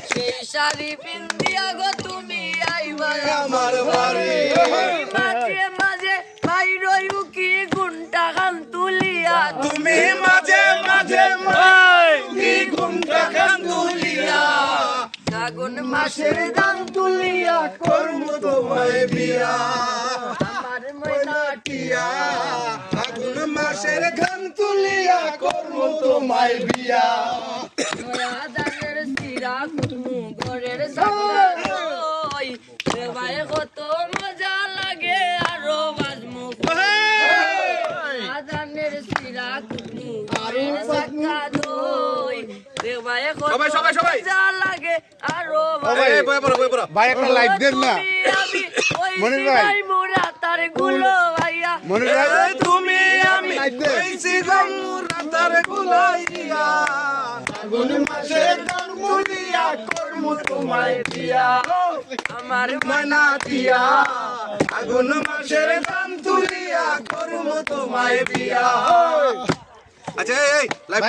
সেই শাড়ি পিন্দিয়া গো তুমি আইবা আমার বাড়ি মাঝে মাঝে বাইরই উকি গুন্টা খান তুলিয়া তুমি মাঝে মাঝে কি ঘুমটা খান তুলিয়া আগুন মাসের দান তুলিয়া করব তোমায় বিয়া আমার ময়না টিয়া আগুন মাসের গান তুলিয়া করব তোমায় বিয়া দানের সিরা কুটমু ঘরের সামনে ওই ভাই কত মজা লাগে আরো বাজমু দানের সিরা কুটমু ঘরের সাকা দই ভাই কত মজা লাগে আরো ভাই একটা লাইক দেন না মনির ভাই মোরা তার গুলো ভাইয়া মনির ভাই তুমি আমি হইছি গমুরাতার গুলাইয়া আগুন মাসের গান তুলিয়া করব তোমায় বিয়া আমার ময়না টিয়া আগুন মাসের গান তুলিয়া করব তোমায় বিয়া আচ্ছা এই লাইভ